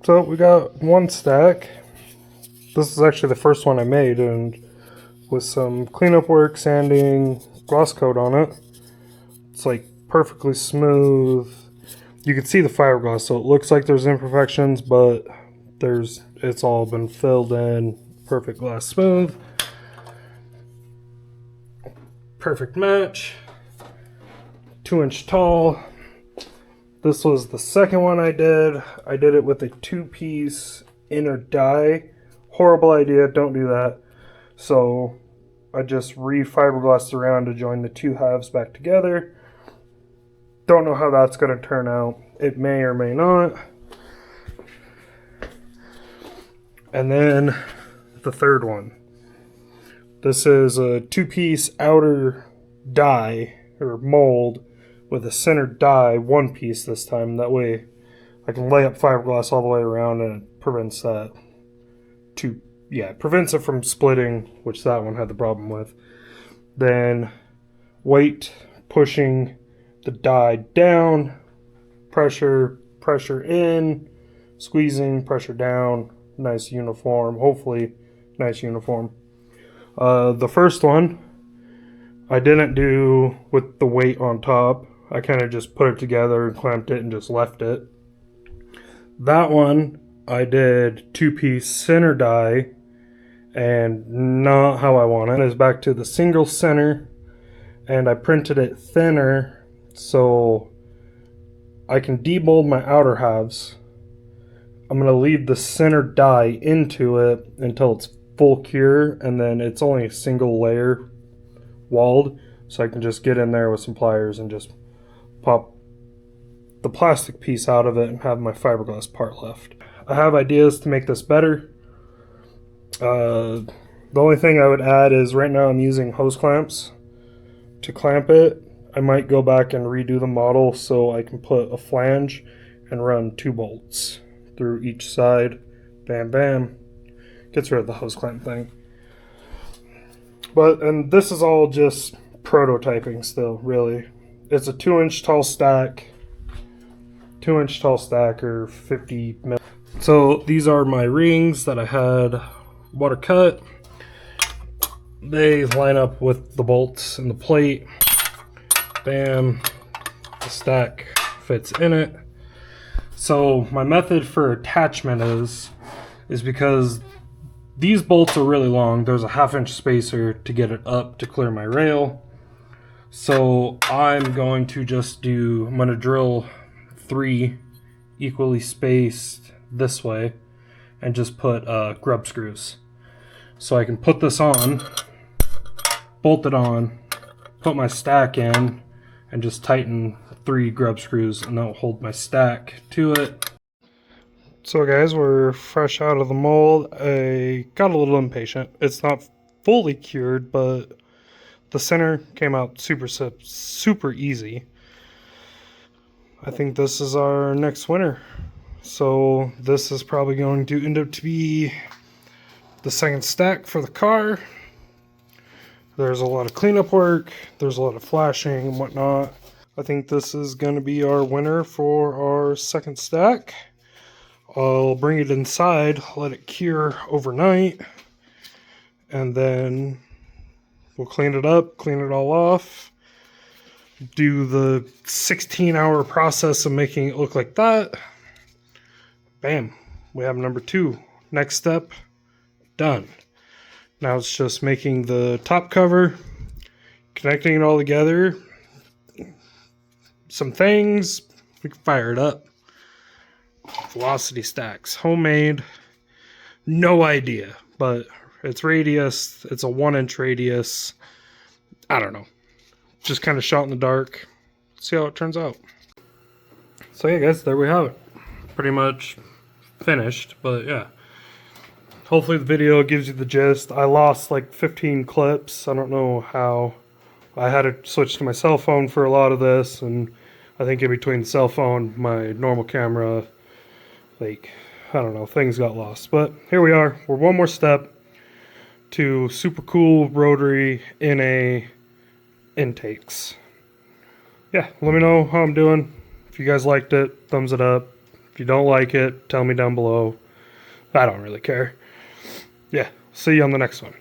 So we got one stack. This is actually the first one I made, and with some cleanup work, sanding, gloss coat on it, it's like perfectly smooth. You can see the fiberglass, so it looks like there's imperfections, but it's all been filled in. Perfect glass smooth. Perfect match. 2-inch tall. This was the second one I did. I did it with a 2-piece inner die. Horrible idea, don't do that. So I just re-fiberglassed around to join the two halves back together. Don't know how that's going to turn out. It may or may not. And then the third one. This is a 2-piece outer die or mold with a center die, 1-piece this time. That way I can lay up fiberglass all the way around, and it prevents that it prevents it from splitting, which that one had the problem with. Then weight pushing the die down, pressure in, squeezing, pressure down, nice uniform, hopefully nice uniform. The first one I didn't do with the weight on top. I kind of just put it together and clamped it and just left it. That one I did 2-piece center die, and not how I want it. It's back to the single center, and I printed it thinner so I can demold my outer halves. I'm going to leave the center die into it until it's full cure, and then it's only a single layer walled, so I can just get in there with some pliers and just pop the plastic piece out of it and have my fiberglass part left. I have ideas to make this better. The only thing I would add is right now I'm using hose clamps to clamp it. I might go back and redo the model so I can put a flange and run 2 bolts through each side. Bam, bam. Gets rid of the hose clamp thing. And this is all just prototyping still, really. It's a 2-inch tall stack. 2-inch tall stack, or 50 mil. So these are my rings that I had water cut. They line up with the bolts and the plate. Bam. The stack fits in it. So my method for attachment is because these bolts are really long. There's a 1/2-inch spacer to get it up to clear my rail. So I'm going to drill 3 equally spaced this way and just put grub screws. So I can put this on, bolt it on, put my stack in, and just tighten 3 grub screws, and that'll hold my stack to it. So guys, we're fresh out of the mold. I got a little impatient. It's not fully cured, but the center came out super easy. I think this is our next winner. So this is probably going to end up to be the second stack for the car. There's a lot of cleanup work. There's a lot of flashing and whatnot. I think this is going to be our winner for our second stack. I'll bring it inside, let it cure overnight, and then we'll clean it up, clean it all off, do the 16-hour process of making it look like that. Bam, we have number 2. Next step, done. Now it's just making the top cover, connecting it all together, some things, we can fire it up. Velocity stacks, homemade, no idea, but it's radius, it's a 1-inch radius. I don't know, just kind of shot in the dark. See how it turns out. So yeah guys, there we have it. Pretty much finished, but yeah, hopefully the video gives you the gist. I lost like 15 clips. I don't know how. I had to switch to my cell phone for a lot of this, and I think in between the cell phone, my normal camera, like, I don't know, things got lost. But here we are. We're one more step to super cool rotary NA intakes. Yeah, let me know how I'm doing. If you guys liked it, thumbs it up. If you don't like it, tell me down below. I don't really care. Yeah, see you on the next one.